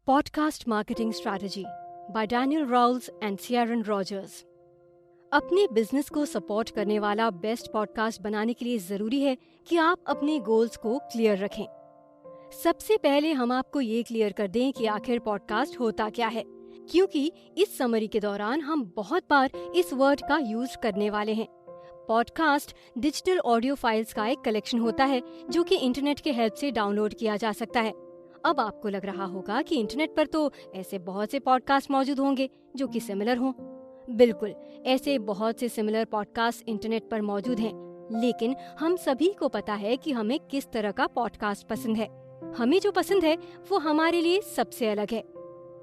Podcast marketing strategy by Daniel Rowles and Ciaran Rogers. अपने business को support करने वाला बेस्ट पॉडकास्ट बनाने के लिए जरूरी है कि आप अपने गोल्स को क्लियर रखें। सबसे पहले हम आपको ये क्लियर कर दें कि आखिर पॉडकास्ट होता क्या है, क्योंकि इस समरी के दौरान हम बहुत बार इस वर्ड का यूज करने वाले हैं। पॉडकास्ट डिजिटल ऑडियो फाइल्स का एक कलेक्शन होता है जो कि इंटरनेट के हेल्प से डाउनलोड किया जा सकता है। अब आपको लग रहा होगा कि इंटरनेट पर तो ऐसे बहुत से पॉडकास्ट मौजूद होंगे जो कि सिमिलर हों। बिल्कुल, ऐसे बहुत से सिमिलर पॉडकास्ट इंटरनेट पर मौजूद हैं, लेकिन हम सभी को पता है कि हमें किस तरह का पॉडकास्ट पसंद है। हमें जो पसंद है वो हमारे लिए सबसे अलग है।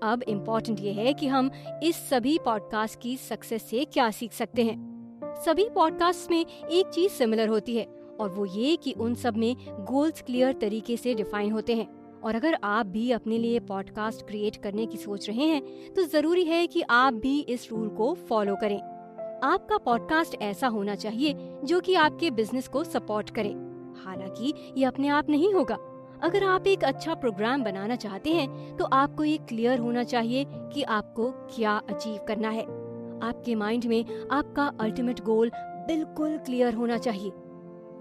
अब इम्पोर्टेंट ये है कि हम इस सभी पॉडकास्ट की सक्सेस से क्या सीख सकते हैं। सभी पॉडकास्ट में एक चीज सिमिलर होती है और वो ये कि उन सब में गोल्स क्लियर तरीके से डिफाइन होते हैं। और अगर आप भी अपने लिए पॉडकास्ट क्रिएट करने की सोच रहे हैं तो जरूरी है कि आप भी इस रूल को फॉलो करें। आपका पॉडकास्ट ऐसा होना चाहिए जो कि आपके बिजनेस को सपोर्ट करे। हालांकि ये अपने आप नहीं होगा। अगर आप एक अच्छा प्रोग्राम बनाना चाहते हैं तो आपको ये क्लियर होना चाहिए कि आपको क्या अचीव करना है। आपके माइंड में आपका अल्टीमेट गोल बिल्कुल क्लियर होना चाहिए।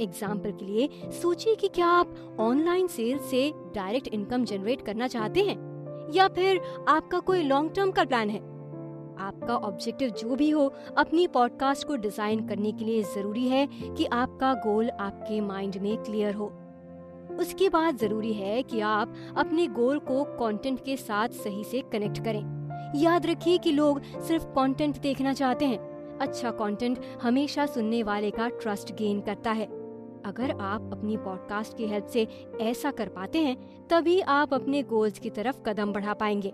एग्जाम्पल के लिए सोचिए कि क्या आप ऑनलाइन सेल्स से डायरेक्ट इनकम जनरेट करना चाहते हैं या फिर आपका कोई लॉन्ग टर्म का प्लान है। आपका ऑब्जेक्टिव जो भी हो, अपनी पॉडकास्ट को डिजाइन करने के लिए जरूरी है कि आपका गोल आपके माइंड में क्लियर हो। उसके बाद जरूरी है कि आप अपने गोल को कंटेंट के साथ सही से कनेक्ट करें। याद रखिए कि लोग सिर्फ कंटेंट देखना चाहते हैं। अच्छा कंटेंट हमेशा सुनने वाले का ट्रस्ट गेन करता है। अगर आप अपनी पॉडकास्ट की हेल्प से ऐसा कर पाते हैं तभी आप अपने गोल्स की तरफ कदम बढ़ा पाएंगे।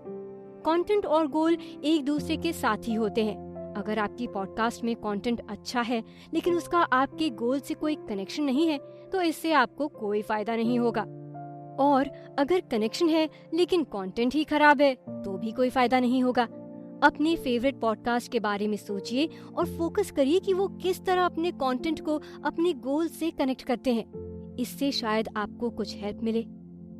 कंटेंट और गोल एक दूसरे के साथी होते हैं। अगर आपकी पॉडकास्ट में कंटेंट अच्छा है लेकिन उसका आपके गोल से कोई कनेक्शन नहीं है तो इससे आपको कोई फायदा नहीं होगा। और अगर कनेक्शन है लेकिन कंटेंट ही खराब है तो भी कोई फायदा नहीं होगा। अपने फेवरेट पॉडकास्ट के बारे में सोचिए और फोकस करिए कि वो किस तरह अपने कंटेंट को अपने गोल से कनेक्ट करते हैं। इससे शायद आपको कुछ हेल्प मिले।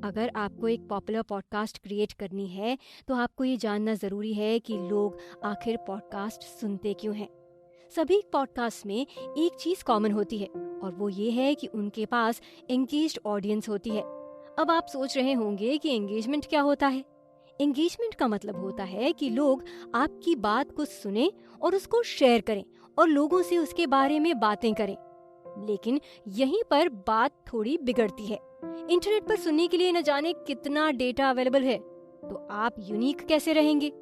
अगर आपको एक पॉपुलर पॉडकास्ट क्रिएट करनी है तो आपको ये जानना जरूरी है कि लोग आखिर पॉडकास्ट सुनते क्यों हैं। सभी पॉडकास्ट में एक चीज कॉमन होती है और वो ये है कि उनके पास एंगेज्ड ऑडियंस होती है। अब आप सोच रहे होंगे कि एंगेजमेंट क्या होता है। एंगेजमेंट का मतलब होता है कि लोग आपकी बात को सुने और उसको शेयर करें और लोगों से उसके बारे में बातें करें। लेकिन यहीं पर बात थोड़ी बिगड़ती है। इंटरनेट पर सुनने के लिए न जाने कितना डेटा अवेलेबल है, तो आप यूनिक कैसे रहेंगे।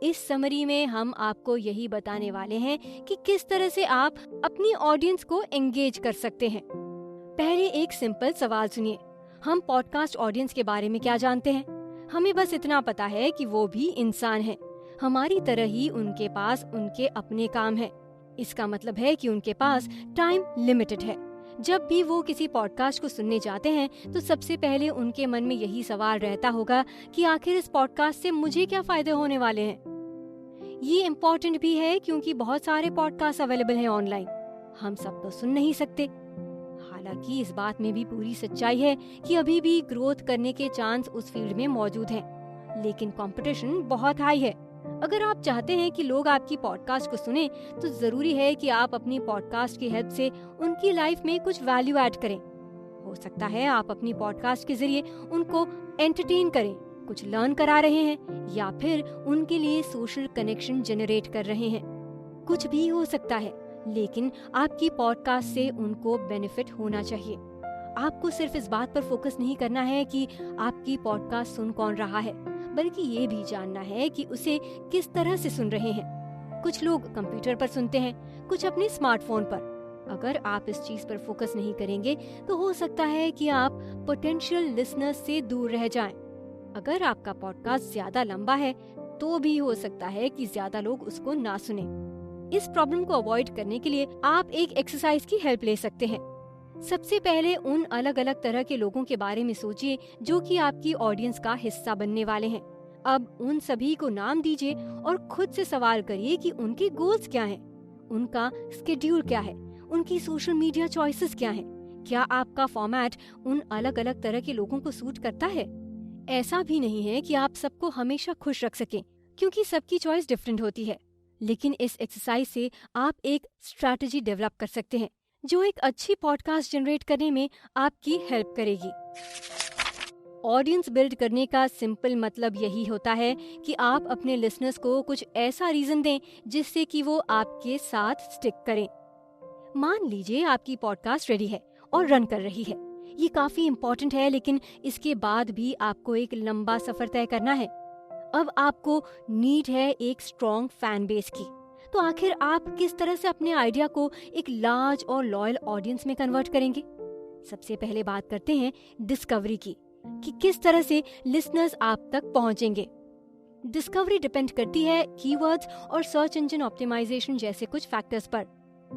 इस समरी में हम आपको यही बताने वाले हैं कि किस तरह से आप अपनी ऑडियंस को एंगेज कर सकते हैं। पहले एक सिंपल सवाल सुनिए। हम पॉडकास्ट ऑडियंस के बारे में क्या जानते हैं? हमें बस इतना पता है कि वो भी इंसान हैं। हमारी तरह ही उनके पास उनके अपने काम हैं। इसका मतलब है कि उनके पास टाइम लिमिटेड है। जब भी वो किसी पॉडकास्ट को सुनने जाते हैं तो सबसे पहले उनके मन में यही सवाल रहता होगा कि आखिर इस पॉडकास्ट से मुझे क्या फायदे होने वाले हैं। ये इम्पोर्टेंट भी है क्योंकि बहुत सारे पॉडकास्ट अवेलेबल हैं ऑनलाइन। हम सब तो सुन नहीं सकते। हालांकि इस बात में भी पूरी सच्चाई है कि अभी भी ग्रोथ करने के चांस उस फील्ड में मौजूद हैं, लेकिन कंपटीशन बहुत हाई है। अगर आप चाहते हैं कि लोग आपकी पॉडकास्ट को सुने तो जरूरी है कि आप अपनी पॉडकास्ट की हेल्प से उनकी लाइफ में कुछ वैल्यू ऐड करें। हो सकता है आप अपनी पॉडकास्ट के जरिए उनको एंटरटेन करें, कुछ लर्न करा रहे हैं या फिर उनके लिए सोशल कनेक्शन जनरेट कर रहे हैं। कुछ भी हो सकता है, लेकिन आपकी पॉडकास्ट से उनको बेनिफिट होना चाहिए। आपको सिर्फ इस बात पर फोकस नहीं करना है कि आपकी पॉडकास्ट सुन कौन रहा है, बल्कि ये भी जानना है कि उसे किस तरह से सुन रहे हैं। कुछ लोग कंप्यूटर पर सुनते हैं, कुछ अपने स्मार्टफोन पर। अगर आप इस चीज पर फोकस नहीं करेंगे तो हो सकता है कि आप पोटेंशियल लिसनर्स से दूर रह जाएं। अगर आपका पॉडकास्ट ज्यादा लंबा है तो भी हो सकता है कि ज्यादा लोग उसको ना सुने। इस प्रॉब्लम को अवॉइड करने के लिए आप एक एक्सरसाइज की हेल्प ले सकते हैं। सबसे पहले उन अलग अलग तरह के लोगों के बारे में सोचिए जो कि आपकी ऑडियंस का हिस्सा बनने वाले हैं। अब उन सभी को नाम दीजिए और खुद से सवाल करिए कि उनके गोल्स क्या हैं, उनका स्केड्यूल क्या है, उनकी सोशल मीडिया चॉइसेस क्या हैं। क्या आपका फॉर्मेट उन अलग अलग तरह के लोगों को सूट करता है? ऐसा भी नहीं है कि आप सबको हमेशा खुश रख सकें, क्योंकि सबकी चॉइस डिफरेंट होती है। लेकिन इस एक्सरसाइज से आप एक स्ट्रैटेजी डेवलप कर सकते हैं जो एक अच्छी पॉडकास्ट जनरेट करने में आपकी हेल्प करेगी। ऑडियंस बिल्ड करने का सिंपल मतलब यही होता है कि आप अपने लिसनर्स को कुछ ऐसा रीजन दें जिससे कि वो आपके साथ स्टिक करें। मान लीजिए आपकी पॉडकास्ट रेडी है और रन कर रही है। ये काफी इम्पोर्टेंट है, लेकिन इसके बाद भी आपको एक लंबा सफर तय करना है। अब आपको नीड है एक स्ट्रॉन्ग फैन बेस की। तो आखिर आप किस तरह से अपने आइडिया को एक लार्ज और लॉयल ऑडियंस में कन्वर्ट करेंगे? सबसे पहले बात करते हैं डिस्कवरी की, कि किस तरह से लिसनर्स आप तक पहुंचेंगे। डिस्कवरी डिपेंड करती है कीवर्ड्स और सर्च इंजन ऑप्टिमाइजेशन जैसे कुछ फैक्टर्स पर।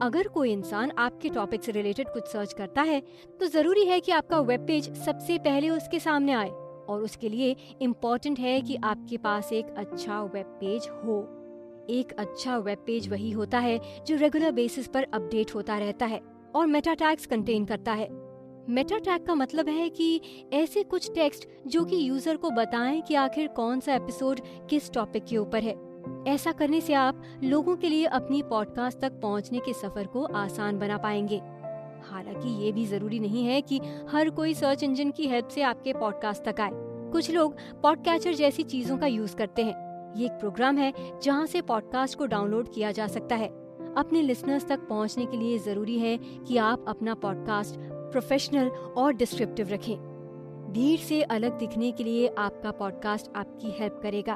अगर कोई इंसान आपके टॉपिक से रिलेटेड कुछ सर्च करता है तो जरूरी है कि आपका वेब पेज सबसे पहले उसके सामने आए, और उसके लिए इम्पोर्टेंट है कि आपके पास एक अच्छा वेब पेज हो। एक अच्छा वेब पेज वही होता है जो रेगुलर बेसिस पर अपडेट होता रहता है और मेटा टैग्स कंटेन करता है। मेटा टैग का मतलब है कि ऐसे कुछ टेक्स्ट जो कि यूजर को बताएं कि आखिर कौन सा एपिसोड किस टॉपिक के ऊपर है। ऐसा करने से आप लोगों के लिए अपनी पॉडकास्ट तक पहुंचने के सफर को आसान बना पाएंगे। हालांकि ये भी जरूरी नहीं है कि हर कोई सर्च इंजन की हेल्प से आपके पॉडकास्ट तक आए। कुछ लोग पॉडकैचर जैसी चीजों का यूज करते हैं। ये एक प्रोग्राम है जहां से पॉडकास्ट को डाउनलोड किया जा सकता है। अपने लिसनर्स तक पहुंचने के लिए जरूरी है कि आप अपना पॉडकास्ट प्रोफेशनल और डिस्क्रिप्टिव रखें। भीड़ से अलग दिखने के लिए आपका पॉडकास्ट आपकी हेल्प करेगा।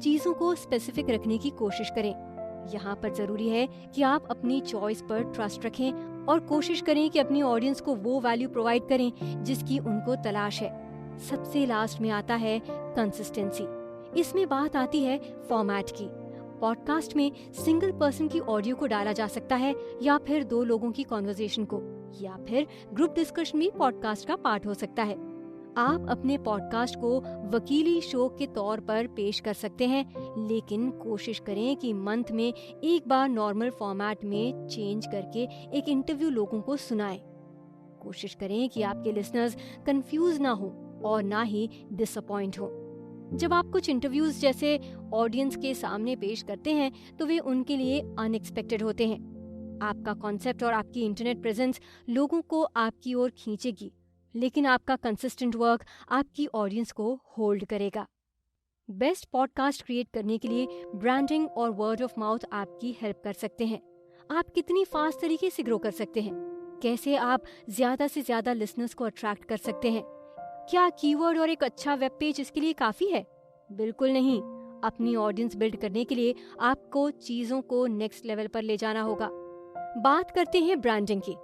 चीजों को स्पेसिफिक रखने की कोशिश करें। यहाँ पर जरूरी है कि आप अपनी चॉइस पर ट्रस्ट रखें और कोशिश करें कि अपनी ऑडियंस को वो वैल्यू प्रोवाइड करें जिसकी उनको तलाश है। सबसे लास्ट में आता है कंसिस्टेंसी। इसमें बात आती है फॉर्मेट की। पॉडकास्ट में सिंगल पर्सन की ऑडियो को डाला जा सकता है, या फिर दो लोगों की कॉन्वर्सेशन को, या फिर ग्रुप डिस्कशन भी पॉडकास्ट का पार्ट हो सकता है। आप अपने पॉडकास्ट को वकीली शो के तौर पर पेश कर सकते हैं, लेकिन कोशिश करें कि मंथ में एक बार नॉर्मल फॉर्मेट में चेंज करके एक इंटरव्यू लोगों को सुनाएं। कोशिश करें कि आपके लिसनर्स कंफ्यूज ना हो और ना ही डिसअपॉइंट हो। जब आप कुछ इंटरव्यूज जैसे ऑडियंस के सामने पेश करते हैं तो वे उनके लिए अनएक्सपेक्टेड होते हैं। आपका कॉन्सेप्ट और आपकी इंटरनेट प्रेजेंस लोगों को आपकी ओर खींचेगी, लेकिन आपका कंसिस्टेंट वर्क आपकी ऑडियंस को होल्ड करेगा। बेस्ट पॉडकास्ट क्रिएट करने के लिए ब्रांडिंग और वर्ड ऑफ माउथ आपकी हेल्प कर सकते हैं। आप कितनी फास्ट तरीके से ग्रो कर सकते हैं, कैसे आप ज्यादा से ज्यादा लिसनर्स को अट्रैक्ट कर सकते हैं। क्या कीवर्ड और एक अच्छा वेब पेज इसके लिए काफी है? बिल्कुल नहीं। अपनी ऑडियंस बिल्ड करने के लिए आपको चीजों को नेक्स्ट लेवल पर ले जाना होगा। बात करते हैं ब्रांडिंग की।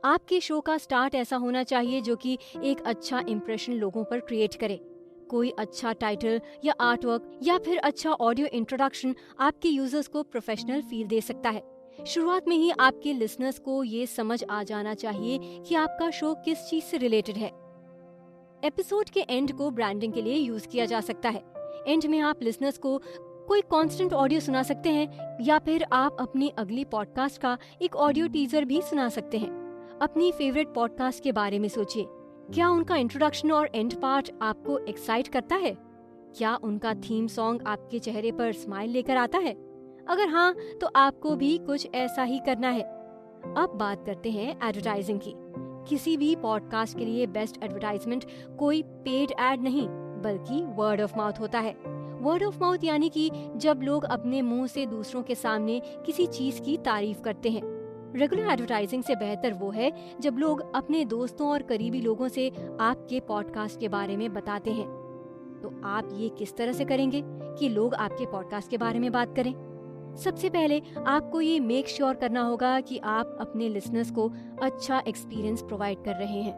आपके शो का स्टार्ट ऐसा होना चाहिए जो कि एक अच्छा इंप्रेशन लोगों पर क्रिएट करे। कोई अच्छा टाइटल या आर्टवर्क या फिर अच्छा ऑडियो इंट्रोडक्शन आपके यूजर्स को प्रोफेशनल फील दे सकता है। शुरुआत में ही आपके लिसनर्स को ये समझ आ जाना चाहिए कि आपका शो किस चीज से रिलेटेड है। एपिसोड के एंड को ब्रांडिंग के लिए यूज किया जा सकता है। एंड में आप लिसनर्स को कोई कांस्टेंट ऑडियो सुना सकते हैं, या फिर आप अपनी अगली पॉडकास्ट का एक ऑडियो टीजर भी सुना सकते हैं। अपनी फेवरेट पॉडकास्ट के बारे में सोचिए। क्या उनका इंट्रोडक्शन और एंड पार्ट आपको एक्साइट करता है? क्या उनका थीम सॉन्ग आपके चेहरे पर स्माइल लेकर आता है? अगर हाँ, तो आपको भी कुछ ऐसा ही करना है। अब बात करते हैं एडवर्टाइजिंग की। किसी भी पॉडकास्ट के लिए बेस्ट एडवर्टाइजमेंट कोई पेड एड नहीं, बल्कि वर्ड ऑफ माउथ होता है। वर्ड ऑफ माउथ यानी कि जब लोग अपने मुंह से दूसरों के सामने किसी चीज की तारीफ करते हैं। रेगुलर एडवर्टाइजिंग से बेहतर वो है जब लोग अपने दोस्तों और करीबी लोगों से आपके पॉडकास्ट के बारे में बताते हैं। तो आप ये किस तरह से करेंगे कि लोग आपके पॉडकास्ट के बारे में बात करें? सबसे पहले आपको ये मेक श्योर करना होगा कि आप अपने लिसनर्स को अच्छा एक्सपीरियंस प्रोवाइड कर रहे हैं।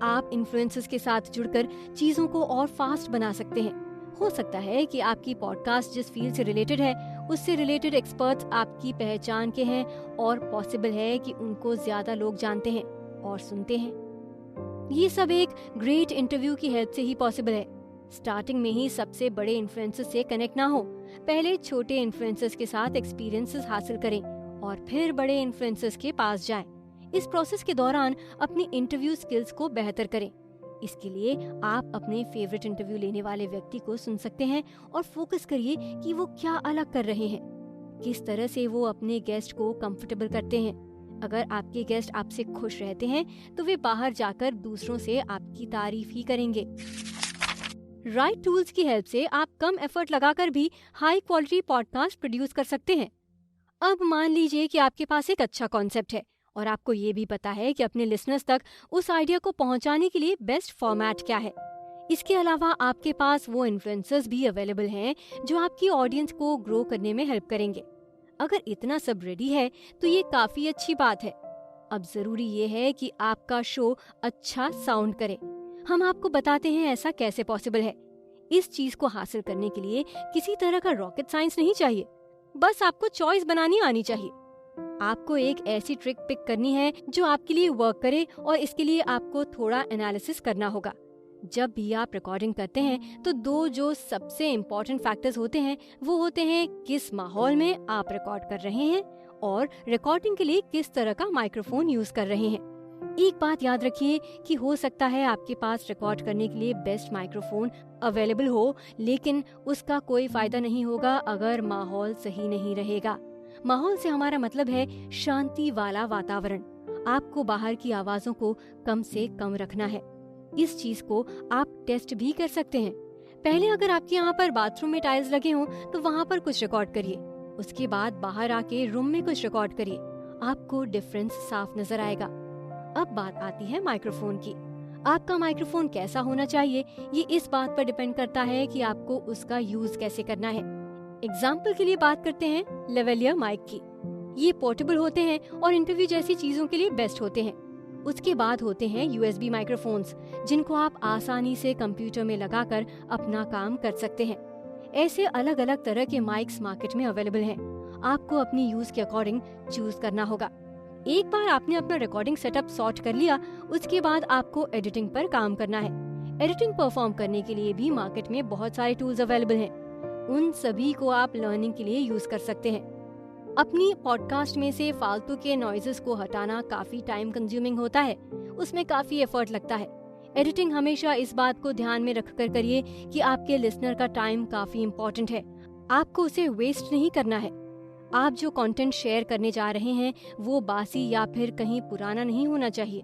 आप इन्फ्लुएंसर्स के साथ जुड़कर चीजों को और फास्ट बना सकते हैं। हो सकता है कि आपकी पॉडकास्ट जिस फील्ड से रिलेटेड है उससे रिलेटेड एक्सपर्ट्स आपकी पहचान के हैं, और पॉसिबल है कि उनको ज्यादा लोग जानते हैं और सुनते हैं। ये सब एक ग्रेट इंटरव्यू की हेल्प से ही पॉसिबल है। स्टार्टिंग में ही सबसे बड़े इन्फ्लुएंसर्स से कनेक्ट ना हो। पहले छोटे इन्फ्लुएंसर्स के साथ एक्सपीरियंसेस हासिल करें और फिर बड़े इन्फ्लुएंसर्स के पास जाएं। इस प्रोसेस के दौरान अपनी इंटरव्यू स्किल्स को बेहतर करें। इसके लिए आप अपने फेवरेट इंटरव्यू लेने वाले व्यक्ति को सुन सकते हैं और फोकस करिए कि वो क्या अलग कर रहे हैं, किस तरह से वो अपने गेस्ट को कंफर्टेबल करते हैं। अगर आपके गेस्ट आपसे खुश रहते हैं तो वे बाहर जाकर दूसरों से आपकी तारीफ ही करेंगे। राइट टूल्स की हेल्प से आप कम एफर्ट लगाकर भी हाई क्वालिटी पॉडकास्ट प्रोड्यूस कर सकते हैं। अब मान लीजिए कि आपके पास एक अच्छा कॉन्सेप्ट है और आपको ये भी पता है कि अपने लिसनर्स तक उस आइडिया को पहुंचाने के लिए बेस्ट फॉर्मेट क्या है। इसके अलावा आपके पास वो इन्फ्लुएंसर्स भी अवेलेबल हैं जो आपकी ऑडियंस को ग्रो करने में हेल्प करेंगे। अगर इतना सब रेडी है तो ये काफी अच्छी बात है। अब जरूरी ये है कि आपका शो अच्छा साउंड करे। हम आपको बताते हैं ऐसा कैसे पॉसिबल है। इस चीज को हासिल करने के लिए किसी तरह का रॉकेट साइंस नहीं चाहिए, बस आपको चॉइस बनानी आनी चाहिए। आपको एक ऐसी ट्रिक पिक करनी है जो आपके लिए वर्क करे और इसके लिए आपको थोड़ा एनालिसिस करना होगा। जब भी आप रिकॉर्डिंग करते हैं तो दो जो सबसे इम्पोर्टेंट फैक्टर्स होते हैं वो होते हैं किस माहौल में आप रिकॉर्ड कर रहे हैं और रिकॉर्डिंग के लिए किस तरह का माइक्रोफोन यूज कर रहे हैं। एक बात याद रखिए कि हो सकता है आपके पास रिकॉर्ड करने के लिए बेस्ट माइक्रोफोन अवेलेबल हो, लेकिन उसका कोई फायदा नहीं होगा अगर माहौल सही नहीं रहेगा। माहौल से हमारा मतलब है शांति वाला वातावरण। आपको बाहर की आवाजों को कम से कम रखना है। इस चीज को आप टेस्ट भी कर सकते हैं। पहले अगर आपके यहाँ पर बाथरूम में टाइल्स लगे हों तो वहाँ पर कुछ रिकॉर्ड करिए। उसके बाद बाहर आके रूम में कुछ रिकॉर्ड करिए। आपको डिफरेंस साफ नजर आएगा। अब बात आती है माइक्रोफोन की। आपका माइक्रोफोन कैसा होना चाहिए ये इस बात पर डिपेंड करता है कि आपको उसका यूज कैसे करना है। एग्जाम्पल के लिए बात करते हैं लेवलियर माइक की। ये पोर्टेबल होते हैं और इंटरव्यू जैसी चीजों के लिए बेस्ट होते हैं। उसके बाद होते हैं USB माइक्रोफोन्स, जिनको आप आसानी से कंप्यूटर में लगाकर अपना काम कर सकते हैं। ऐसे अलग अलग तरह के माइक्स मार्केट में अवेलेबल हैं। आपको अपनी यूज के अकॉर्डिंग चूज करना होगा। एक बार आपने अपना रिकॉर्डिंग सेटअप सॉर्ट कर लिया, उसके बाद आपको एडिटिंग पर काम करना है। एडिटिंग परफॉर्म करने के लिए भी मार्केट में बहुत सारे टूल्स अवेलेबल हैं। उन सभी को आप लर्निंग के लिए यूज कर सकते हैं। अपनी पॉडकास्ट में से फालतू के नॉइजेस को हटाना काफी टाइम कंज्यूमिंग होता है, उसमें काफी एफर्ट लगता है। एडिटिंग हमेशा इस बात को ध्यान में रखकर करिए कि आपके लिसनर का टाइम काफी इम्पोर्टेंट है। आपको उसे वेस्ट नहीं करना है। आप जो कंटेंट शेयर करने जा रहे हैं वो बासी या फिर कहीं पुराना नहीं होना चाहिए।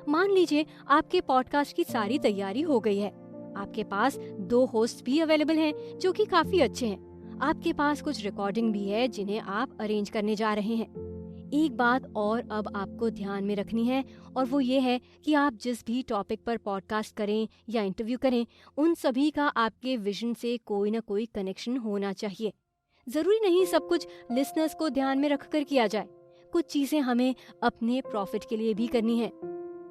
मान लीजिए आपके पॉडकास्ट की सारी तैयारी हो गई है। आपके पास 2 होस्ट भी अवेलेबल हैं जो कि काफी अच्छे हैं। आपके पास कुछ रिकॉर्डिंग भी है जिन्हें आप अरेंज करने जा रहे हैं। एक बात और अब आपको ध्यान में रखनी है और वो ये है कि आप जिस भी टॉपिक पर पॉडकास्ट करें या इंटरव्यू करें, उन सभी का आपके विजन से कोई ना कोई कनेक्शन होना चाहिए। जरूरी नहीं सब कुछ लिसनर्स को ध्यान में रखकर किया जाए। कुछ चीजें हमें अपने प्रॉफिट के लिए भी करनी है।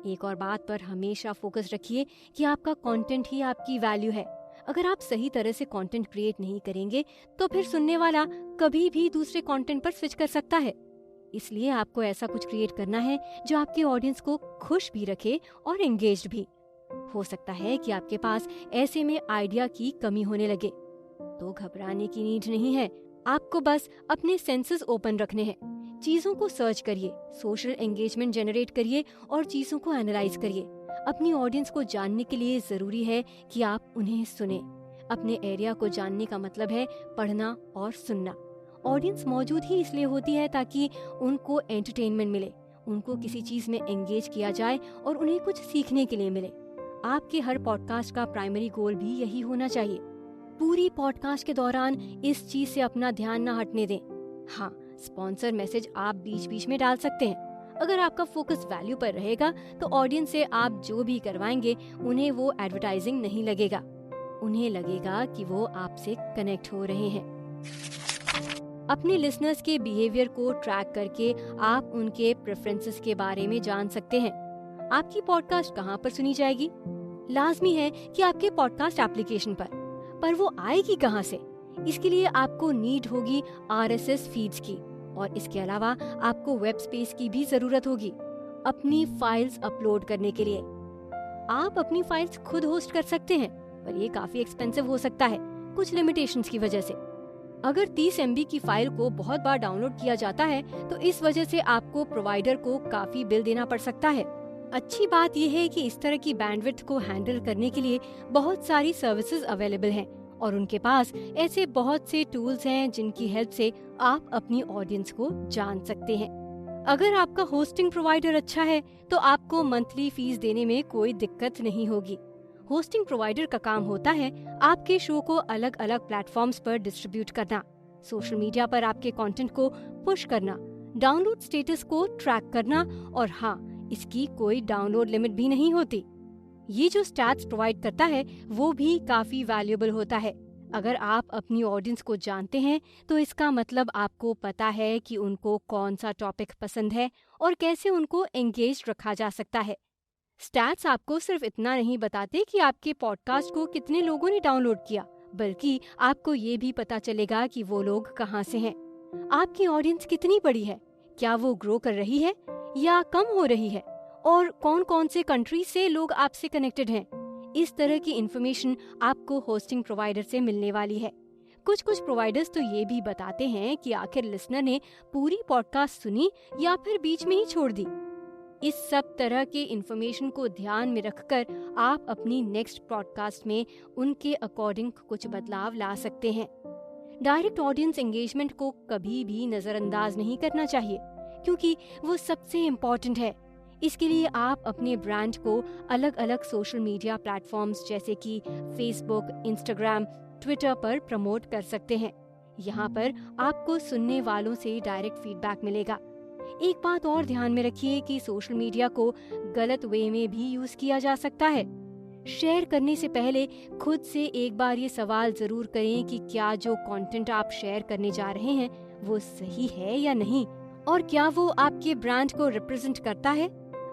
एक और बात पर हमेशा फोकस रखिए कि आपका कंटेंट ही आपकी वैल्यू है। अगर आप सही तरह से कंटेंट क्रिएट नहीं करेंगे तो फिर सुनने वाला कभी भी दूसरे कंटेंट पर स्विच कर सकता है। इसलिए आपको ऐसा कुछ क्रिएट करना है जो आपके ऑडियंस को खुश भी रखे और एंगेज्ड भी। हो सकता है कि आपके पास ऐसे में आइडिया की कमी होने लगे, तो घबराने की नीड नहीं है। आपको बस अपने सेंसेस ओपन रखने हैं। चीजों को सर्च करिए, सोशल एंगेजमेंट जनरेट करिए और चीजों को एनालाइज करिए। अपनी ऑडियंस को जानने के लिए जरूरी है कि आप उन्हें सुने। अपने एरिया को जानने का मतलब है पढ़ना और सुनना। ऑडियंस मौजूद ही इसलिए होती है ताकि उनको एंटरटेनमेंट मिले, उनको किसी चीज में एंगेज किया जाए और उन्हें कुछ सीखने के लिए मिले। आपके हर पॉडकास्ट का प्राइमरी गोल भी यही होना चाहिए। पूरी पॉडकास्ट के दौरान इस चीज से अपना ध्यान न हटने दें। हाँ, स्पॉन्सर मैसेज आप बीच बीच में डाल सकते हैं। अगर आपका फोकस वैल्यू पर रहेगा तो ऑडियंस से आप जो भी करवाएंगे उन्हें वो एडवर्टाइजिंग नहीं लगेगा। उन्हें लगेगा कि वो आपसे कनेक्ट हो रहे हैं। अपने लिसनर्स के बिहेवियर को ट्रैक करके आप उनके प्रेफरेंसेस के बारे में जान सकते हैं। आपकी पॉडकास्ट कहाँ पर सुनी जाएगी? लाजमी है कि आपके पॉडकास्ट एप्लीकेशन पर वो आएगी कहाँ से? इसके लिए आपको नीड होगी RSS फीड्स की और इसके अलावा आपको वेब स्पेस की भी जरूरत होगी अपनी फाइल्स अपलोड करने के लिए। आप अपनी फाइल्स खुद होस्ट कर सकते हैं, पर ये काफी एक्सपेंसिव हो सकता है कुछ लिमिटेशंस की वजह से। अगर 30 MB की फाइल को बहुत बार डाउनलोड किया जाता है तो इस वजह से आपको प्रोवाइडर को काफी बिल देना पड़ सकता है। अच्छी बात यह है कि इस तरह की बैंडविड्थ को हैंडल करने के लिए बहुत सारी सर्विसेज अवेलेबल हैं और उनके पास ऐसे बहुत से टूल्स हैं जिनकी हेल्प से आप अपनी ऑडियंस को जान सकते हैं। अगर आपका होस्टिंग प्रोवाइडर अच्छा है तो आपको मंथली फीस देने में कोई दिक्कत नहीं होगी। होस्टिंग प्रोवाइडर का काम होता है आपके शो को अलग अलग प्लेटफॉर्म्स पर डिस्ट्रीब्यूट करना, सोशल मीडिया पर आपके कंटेंट को पुश करना, डाउनलोड स्टेटस को ट्रैक करना और हाँ, इसकी कोई डाउनलोड लिमिट भी नहीं होती। ये जो स्टैट्स प्रोवाइड करता है वो भी काफी वैल्यूएबल होता है। अगर आप अपनी ऑडियंस को जानते हैं तो इसका मतलब आपको पता है कि उनको कौन सा टॉपिक पसंद है और कैसे उनको एंगेज रखा जा सकता है। स्टैट्स आपको सिर्फ इतना नहीं बताते कि आपके पॉडकास्ट को कितने लोगों ने डाउनलोड किया, बल्कि आपको ये भी पता चलेगा कि वो लोग कहाँ से हैं, आपकी ऑडियंस कितनी बड़ी है, क्या वो ग्रो कर रही है या कम हो रही है, और कौन कौन से कंट्री से लोग आपसे कनेक्टेड हैं। इस तरह की इन्फॉर्मेशन आपको होस्टिंग प्रोवाइडर से मिलने वाली है। कुछ प्रोवाइडर्स तो ये भी बताते हैं कि आखिर लिसनर ने पूरी पॉडकास्ट सुनी या फिर बीच में ही छोड़ दी। इस सब तरह के इन्फॉर्मेशन को ध्यान में रखकर आप अपनी नेक्स्ट पॉडकास्ट में उनके अकॉर्डिंग कुछ बदलाव ला सकते हैं। डायरेक्ट ऑडियंस एंगेजमेंट को कभी भी नजरअंदाज नहीं करना चाहिए क्योंकि वो सबसे इम्पोर्टेंट है। इसके लिए आप अपने ब्रांड को अलग अलग सोशल मीडिया प्लेटफॉर्म्स जैसे कि फेसबुक, इंस्टाग्राम, ट्विटर पर प्रमोट कर सकते हैं। यहाँ पर आपको सुनने वालों से डायरेक्ट फीडबैक मिलेगा। एक बात और ध्यान में रखिए कि सोशल मीडिया को गलत वे में भी यूज किया जा सकता है। शेयर करने से पहले खुद से एक बार ये सवाल जरूर करें कि क्या जो कंटेंट आप शेयर करने जा रहे हैं वो सही है या नहीं, और क्या वो आपके ब्रांड को रिप्रेजेंट करता है।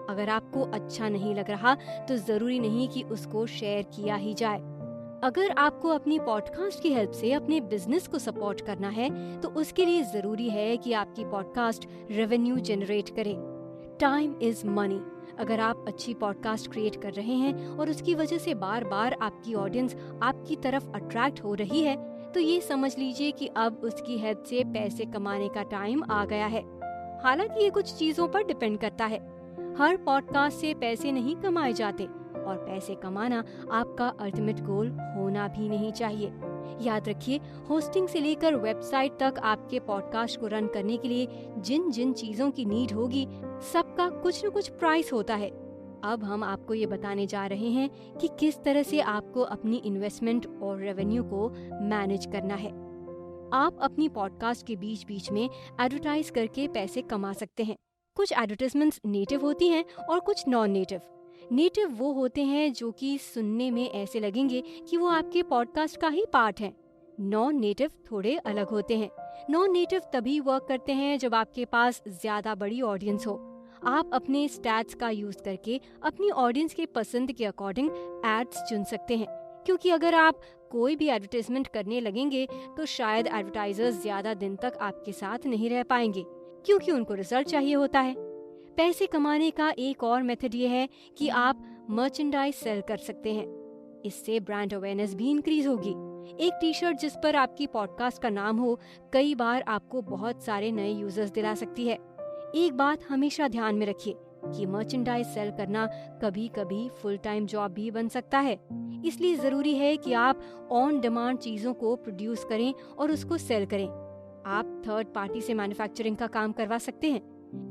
अगर आपको अच्छा नहीं लग रहा तो जरूरी नहीं कि उसको शेयर किया ही जाए। अगर आपको अपनी पॉडकास्ट की हेल्प से अपने बिजनेस को सपोर्ट करना है तो उसके लिए जरूरी है कि आपकी पॉडकास्ट रेवेन्यू जनरेट करे। Time is money. अगर आप अच्छी पॉडकास्ट क्रिएट कर रहे हैं और उसकी वजह से बार बार आपकी ऑडियंस आपकी तरफ अट्रैक्ट हो रही है तो ये समझ लीजिए कि अब उसकी हेल्प से पैसे कमाने का टाइम आ गया है। हालांकि ये कुछ चीजों पर डिपेंड करता है। हर पॉडकास्ट से पैसे नहीं कमाए जाते और पैसे कमाना आपका अल्टीमेट गोल होना भी नहीं चाहिए। याद रखिए, होस्टिंग से लेकर वेबसाइट तक आपके पॉडकास्ट को रन करने के लिए जिन जिन चीजों की नीड होगी सबका कुछ न कुछ प्राइस होता है। अब हम आपको ये बताने जा रहे हैं कि किस तरह से आपको अपनी इन्वेस्टमेंट और रेवेन्यू को मैनेज करना है। आप अपनी पॉडकास्ट के बीच बीच में एडवर्टाइज करके पैसे कमा सकते हैं। कुछ एडवर्टाइजमेंट्स नेटिव होती हैं और कुछ नॉन नेटिव। नेटिव वो होते हैं जो कि सुनने में ऐसे लगेंगे कि वो आपके पॉडकास्ट का ही पार्ट है। नॉन नेटिव थोड़े अलग होते हैं। नॉन नेटिव तभी वर्क करते हैं जब आपके पास ज्यादा बड़ी ऑडियंस हो। आप अपने स्टैट्स का यूज करके अपनी ऑडियंस के पसंद के अकॉर्डिंग एड्स चुन सकते हैं, क्योंकि अगर आप कोई भी एडवर्टाइजमेंट करने लगेंगे तो शायद एडवर्टाइजर्स ज्यादा दिन तक आपके साथ नहीं रह पाएंगे, क्योंकि उनको रिजल्ट चाहिए होता है। पैसे कमाने का एक और मेथड ये है कि आप मर्चेंडाइज सेल कर सकते हैं। इससे ब्रांड अवेयरनेस भी इंक्रीज होगी। एक टी शर्ट जिस पर आपकी पॉडकास्ट का नाम हो कई बार आपको बहुत सारे नए यूजर्स दिला सकती है। एक बात हमेशा ध्यान में रखिए कि मर्चेंडाइज सेल करना कभी कभी फुल टाइम जॉब भी बन सकता है। इसलिए जरूरी है कि आप ऑन डिमांड चीजों को प्रोड्यूस करें और उसको सेल करें। आप थर्ड पार्टी से मैन्युफैक्चरिंग का काम करवा सकते हैं।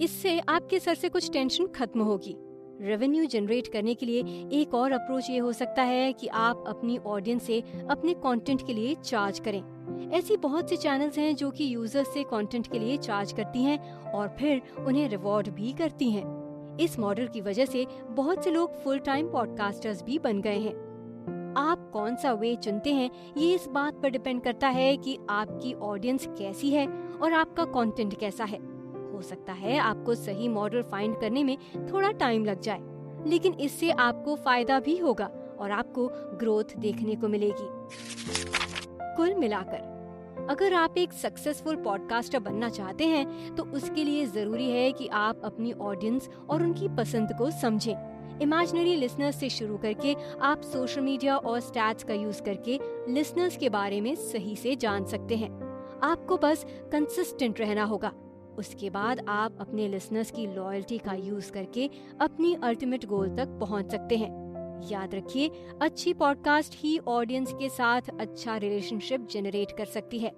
इससे आपके सर से कुछ टेंशन खत्म होगी। रेवेन्यू जनरेट करने के लिए एक और अप्रोच ये हो सकता है कि आप अपनी ऑडियंस से अपने कंटेंट के लिए चार्ज करें। ऐसी बहुत से चैनल्स हैं जो कि यूजर्स से कंटेंट के लिए चार्ज करती हैं और फिर उन्हें रिवॉर्ड भी करती हैं। इस मॉडल की वजह से बहुत से लोग फुल टाइम पॉडकास्टर्स भी बन गए हैं। आप कौन सा वे चुनते हैं ये इस बात पर डिपेंड करता है कि आपकी ऑडियंस कैसी है और आपका कंटेंट कैसा है। हो सकता है आपको सही मॉडल फाइंड करने में थोड़ा टाइम लग जाए, लेकिन इससे आपको फायदा भी होगा और आपको ग्रोथ देखने को मिलेगी। कुल मिलाकर अगर आप एक सक्सेसफुल पॉडकास्टर बनना चाहते हैं तो उसके लिए जरूरी है कि आप अपनी ऑडियंस और उनकी पसंद को समझें। इमेजिनरी लिसनर्स से शुरू करके आप सोशल मीडिया और स्टैट्स का यूज करके लिसनर्स के बारे में सही से जान सकते हैं। आपको बस कंसिस्टेंट रहना होगा। उसके बाद आप अपने लिसनर्स की लॉयल्टी का यूज करके अपनी अल्टीमेट गोल तक पहुंच सकते हैं। याद रखिए, अच्छी पॉडकास्ट ही ऑडियंस के साथ अच्छा रिलेशनशिप जनरेट कर सकती है।